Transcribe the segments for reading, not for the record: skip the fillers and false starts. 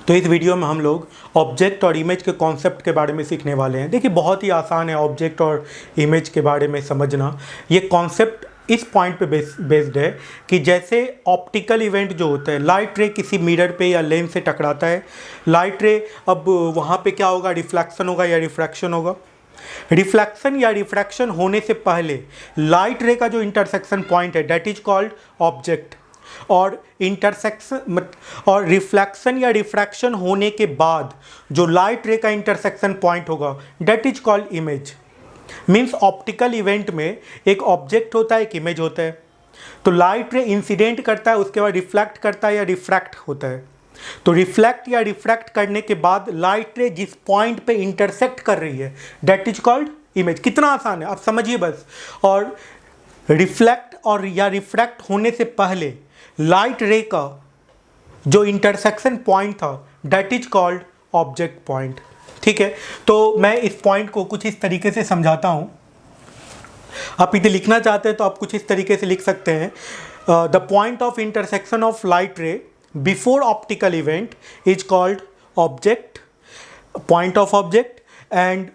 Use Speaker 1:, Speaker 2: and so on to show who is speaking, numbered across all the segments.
Speaker 1: तो इस वीडियो में हम लोग ऑब्जेक्ट और इमेज के कॉन्सेप्ट के बारे में सीखने वाले हैं। देखिए बहुत ही आसान है ऑब्जेक्ट और इमेज के बारे में समझना। ये कॉन्सेप्ट इस पॉइंट पे बेस्ड है कि जैसे ऑप्टिकल इवेंट जो होता है, लाइट रे किसी मिरर पे या लेंस से टकराता है, लाइट रे अब वहाँ पे क्या होगा, रिफ्लेक्शन होगा या रिफ्रैक्शन होगा। रिफ्लेक्शन या रिफ्रैक्शन होने से पहले लाइट रे का जो इंटरसेक्शन पॉइंट है दैट इज कॉल्ड ऑब्जेक्ट, और इंटरसेक्शन और रिफ्लेक्शन या रिफ्रैक्शन होने के बाद जो लाइट रे का इंटरसेक्शन पॉइंट होगा that is called image. Means optical event में एक ऑब्जेक्ट होता है, एक इमेज होता है। तो लाइट रे इंसिडेंट करता है, उसके बाद रिफ्लेक्ट करता है या रिफ्रैक्ट होता है। तो रिफ्लेक्ट या रिफ्रैक्ट करने के बाद लाइट रे जिस पॉइंट पे इंटरसेक्ट कर रही है दैट इज कॉल्ड इमेज। कितना आसान है आप समझिए बस। और रिफ्लेक्ट और या रिफ्रैक्ट होने से पहले लाइट रे का जो इंटरसेक्शन पॉइंट था that is called object point. ठीक है, तो मैं इस पॉइंट को कुछ इस तरीके से समझाता हूं। आप इसे लिखना चाहते हैं तो आप कुछ इस तरीके से लिख सकते हैं, the point of intersection of light ray before optical event is called object, point of object, and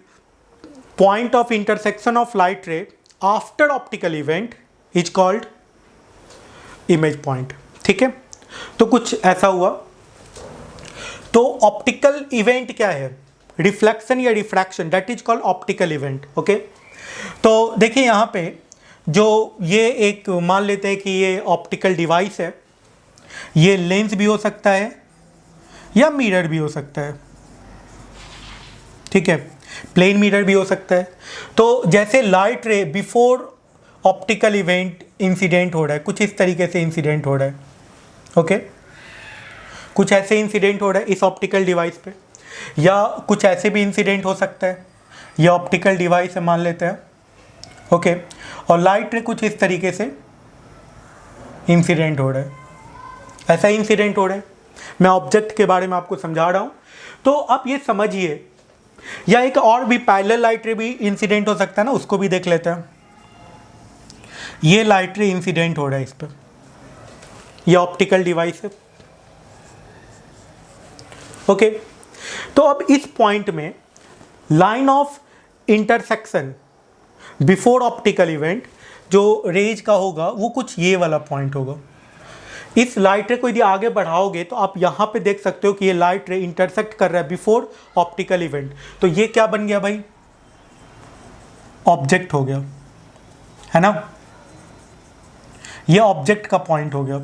Speaker 1: point of intersection of light रे after optical event is called image point. ठीक है, तो कुछ ऐसा हुआ। तो ऑप्टिकल इवेंट क्या है, रिफ्लेक्शन या refraction, that is called optical event. Okay, तो देखिए यहाँ पे जो ये एक मान लेते हैं कि ये ऑप्टिकल डिवाइस है, ये लेंस भी हो सकता है या मिरर भी हो सकता है। ठीक है, प्लेन मिरर भी हो सकता है। तो जैसे light ray before optical event incident हो रहा है, कुछ इस तरीके से इंसिडेंट हो रहा है। ओके, कुछ ऐसे इंसिडेंट हो रहा है इस ऑप्टिकल डिवाइस पे, या कुछ ऐसे भी इंसिडेंट हो सकता है। ये ऑप्टिकल डिवाइस है मान लेते हैं। ओके, और लाइट रे कुछ इस तरीके से इंसिडेंट हो रहा है, ऐसा इंसिडेंट हो रहा है। मैं ऑब्जेक्ट के बारे में आपको समझा रहा हूँ, तो आप ये समझिए। या एक और भी पैरेलल लाइट रे भी इंसिडेंट हो सकता है ना, उसको भी देख लेते हैं। ये लाइट रे इंसिडेंट हो रहा है इस पर, ये ऑप्टिकल डिवाइस है। ओके, तो अब इस पॉइंट में line of intersection before optical event जो रेज का होगा वो कुछ ये वाला पॉइंट होगा। इस लाइट रे को यदि आगे बढ़ाओगे तो आप यहाँ पे देख सकते हो कि ये लाइट रे इंटरसेक्ट कर रहा है बिफोर ऑप्टिकल इवेंट। तो ये क्या बन गया भाई, ऑब्जेक्ट हो गया, है ना। ये ऑब्जेक्ट का पॉइंट हो गया।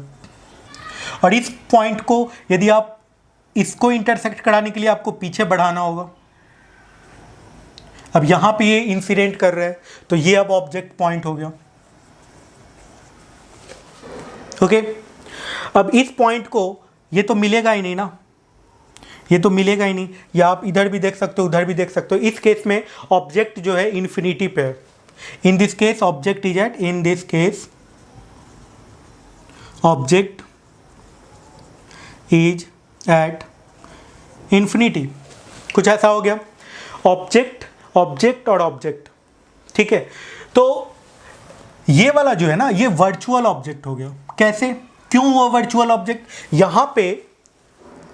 Speaker 1: और इस पॉइंट को यदि आप इसको इंटरसेक्ट कराने के लिए आपको पीछे बढ़ाना होगा। अब यहां पे ये इंसिडेंट कर रहा है तो ये अब ऑब्जेक्ट पॉइंट हो गया। ओके, अब इस पॉइंट को ये तो मिलेगा ही नहीं ना, ये तो मिलेगा ही नहीं। या आप इधर भी देख सकते हो, उधर भी देख सकते हो। इस केस में ऑब्जेक्ट जो है इन्फिनिटी पे है। In this case object is at, in this case object is at infinity. कुछ ऐसा हो गया, ऑब्जेक्ट ऑब्जेक्ट और ऑब्जेक्ट। ठीक है, तो ये वाला जो है ना ये वर्चुअल ऑब्जेक्ट हो गया। कैसे, क्यों वो वर्चुअल ऑब्जेक्ट, यहां पे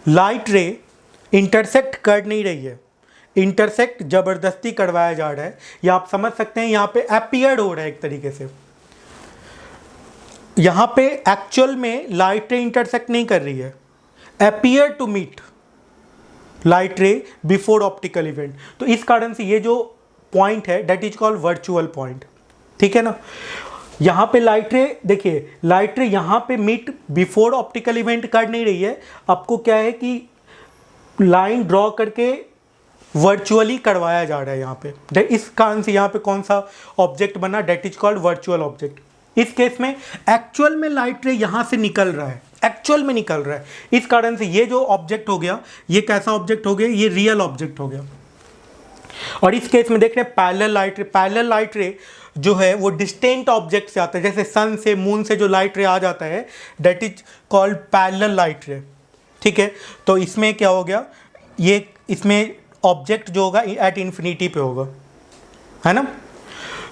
Speaker 1: लाइट रे इंटरसेक्ट कर नहीं रही है, इंटरसेक्ट जबरदस्ती करवाया जा रहा है, या आप समझ सकते हैं यहां पे अपीयर्ड हो रहा है एक तरीके से। यहां पे एक्चुअल में लाइट रे इंटरसेक्ट नहीं कर रही है, appear to meet light ray before optical event. तो इस कारण से ये जो पॉइंट है that is called virtual point. ठीक है ना, यहां पे लाइट रे, देखिए लाइट रे यहां पे मीट बिफोर ऑप्टिकल इवेंट कर नहीं रही है, आपको क्या है कि लाइन ड्रॉ करके वर्चुअली करवाया जा रहा है यहाँ पे। इस कारण से यहाँ पे कौन सा ऑब्जेक्ट बना, that is called virtual object. इस केस में एक्चुअल में लाइट रे यहां से निकल रहा है, एक्चुअल में निकल रहा है। इस कारण से ये जो ऑब्जेक्ट हो गया ये कैसा ऑब्जेक्ट हो गया, ये रियल ऑब्जेक्ट हो गया। और इस केस में देख रहे हैं पैरेलल लाइट रे, पैरेलल लाइट रे जो है वो डिस्टेंट ऑब्जेक्ट से आता है, जैसे सन से मून से जो लाइट रे आ जाता है that is called parallel light रे। ठीक है, तो इसमें क्या हो गया, ये इसमें ऑब्जेक्ट जो होगा एट इन्फिनिटी पे होगा, है ना।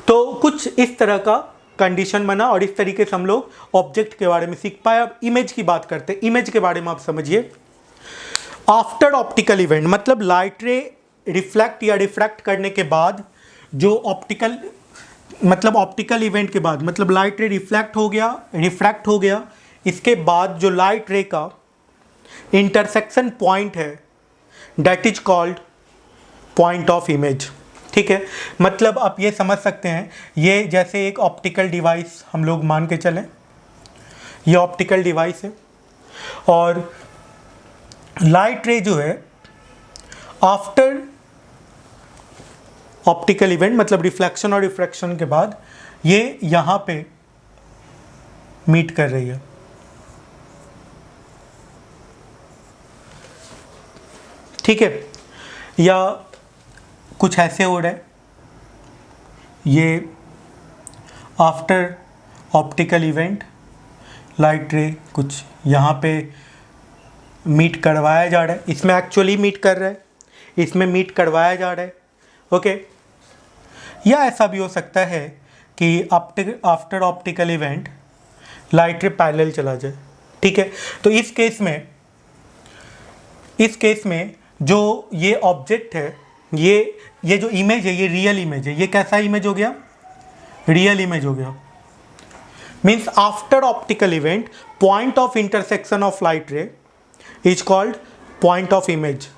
Speaker 1: तो कुछ इस तरह का कंडीशन बना और इस तरीके से हम लोग ऑब्जेक्ट के बारे में सीख पाए। अब इमेज की बात करते हैं। इमेज के बारे में आप समझिए, आफ्टर ऑप्टिकल इवेंट मतलब लाइट रे रिफ्लेक्ट या रिफ्रैक्ट करने के बाद जो ऑप्टिकल इवेंट के बाद मतलब लाइट रे रिफ्लेक्ट हो गया, रिफ्रैक्ट हो गया, इसके बाद जो लाइट रे का इंटरसेक्शन पॉइंट है that is called point of image. ठीक है, मतलब आप ये समझ सकते हैं, ये जैसे एक ऑप्टिकल डिवाइस हम लोग मान के चलें, ये ऑप्टिकल डिवाइस है और लाइट रे जो है आफ्टर ऑप्टिकल इवेंट मतलब रिफ्लेक्शन और रिफ्रैक्शन के बाद ये यहाँ पे मीट कर रही है। ठीक है, या कुछ ऐसे हो रहा है, ये आफ्टर ऑप्टिकल इवेंट लाइट रे कुछ यहाँ पे मीट करवाया जा रहा है, इसमें एक्चुअली मीट कर रहा है, इसमें मीट करवाया जा रहा है। ओके, या ऐसा भी हो सकता है कि after optical event light ray parallel चला जाए। ठीक है, तो इस केस में जो ये ऑब्जेक्ट है, ये जो इमेज है, ये रियल इमेज है। ये कैसा इमेज हो गया? रियल इमेज हो गया। Means after optical event point of intersection of light रे is called point of image.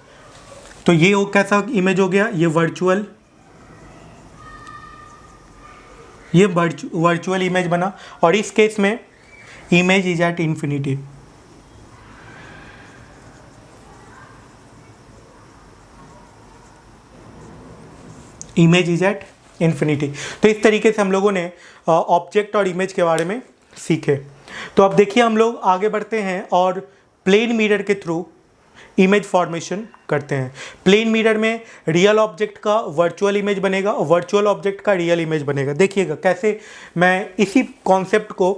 Speaker 1: तो ये वो कैसा इमेज हो गया? ये वर्चुअल इमेज बना और इस केस में image is at infinity. Image is at infinity. तो इस तरीके से हम लोगों ने ऑब्जेक्ट और इमेज के बारे में सीखे। तो अब देखिए हम लोग आगे बढ़ते हैं और प्लेन मिरर के थ्रू इमेज फॉर्मेशन करते हैं। प्लेन मिरर में रियल ऑब्जेक्ट का वर्चुअल इमेज बनेगा और वर्चुअल ऑब्जेक्ट का रियल इमेज बनेगा। देखिएगा कैसे मैं इसी कॉन्सेप्ट को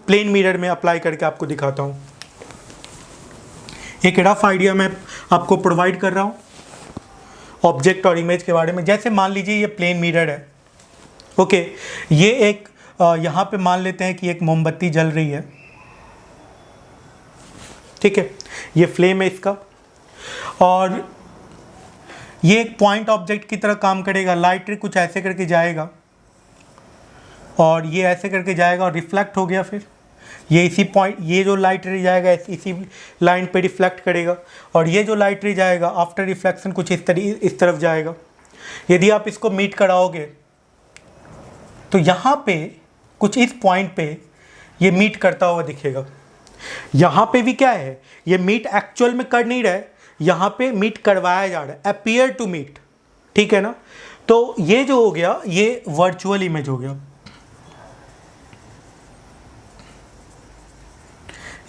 Speaker 1: प्लेन मिरर में अप्लाई करके आपको दिखाता हूँ। एक रफ आइडिया मैं आपको प्रोवाइड कर रहा हूँ ऑब्जेक्ट और इमेज के बारे में। जैसे मान लीजिए ये प्लेन मिरर है। ओके, ये एक यहाँ पे मान लेते हैं कि एक मोमबत्ती जल रही है। ठीक है, ये फ्लेम है इसका और ये एक पॉइंट ऑब्जेक्ट की तरह काम करेगा। लाइट रे कुछ ऐसे करके जाएगा और ये ऐसे करके जाएगा और रिफ्लेक्ट हो गया। फिर ये इसी पॉइंट, ये जो लाइट रे जाएगा इसी लाइन पे रिफ्लेक्ट करेगा और ये जो लाइट रे जाएगा आफ्टर रिफ्लेक्शन कुछ इस तरफ जाएगा। यदि आप इसको मीट कराओगे तो यहाँ पे कुछ इस पॉइंट पे ये मीट करता हुआ दिखेगा। यहाँ पे भी क्या है, ये मीट एक्चुअल में कर नहीं रहा है, यहाँ पे मीट करवाया जा रहा है, अपीयर टू मीट। ठीक है ना, तो ये जो हो गया ये वर्चुअल इमेज हो गया।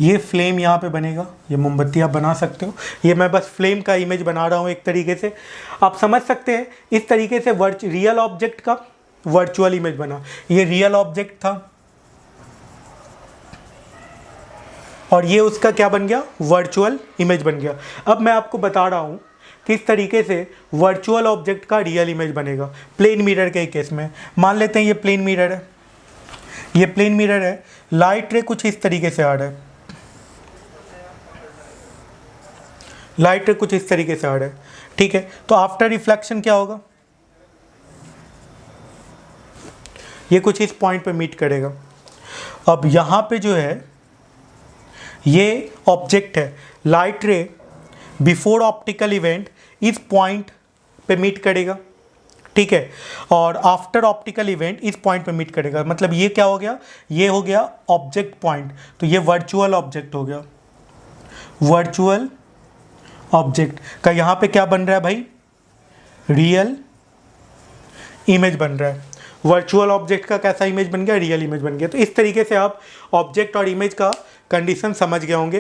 Speaker 1: ये फ्लेम यहाँ पे बनेगा, ये मोमबत्ती आप बना सकते हो। ये मैं बस फ्लेम का इमेज बना रहा हूँ एक तरीके से, आप समझ सकते हैं। इस तरीके से रियल ऑब्जेक्ट का वर्चुअल इमेज बना। ये रियल ऑब्जेक्ट था और ये उसका क्या बन गया? वर्चुअल इमेज बन गया। अब मैं आपको बता रहा हूँ किस तरीके से वर्चुअल ऑब्जेक्ट का रियल इमेज बनेगा प्लेन मिरर के केस में। मान लेते हैं ये प्लेन मिरर है, ये प्लेन मिरर है, लाइट रे कुछ इस तरीके से आ रहा है, लाइट रे कुछ इस तरीके से आ रहा है। ठीक है, तो आफ्टर रिफ्लेक्शन क्या होगा? ये कुछ इस पॉइंट पे मीट करेगा। अब यहाँ पे जो है ये ऑब्जेक्ट है, light ray before optical event इस पॉइंट पे मीट करेगा। ठीक है, और आफ्टर ऑप्टिकल इवेंट इस पॉइंट पे मीट करेगा। मतलब ये क्या हो गया? ये हो गया ऑब्जेक्ट पॉइंट। तो ये वर्चुअल ऑब्जेक्ट हो गया। वर्चुअल ऑब्जेक्ट का यहाँ पे क्या बन रहा है भाई? रियल इमेज बन रहा है। वर्चुअल ऑब्जेक्ट का कैसा इमेज बन गया? रियल इमेज बन गया। तो इस तरीके से आप ऑब्जेक्ट और इमेज का कंडीशन समझ गए होंगे।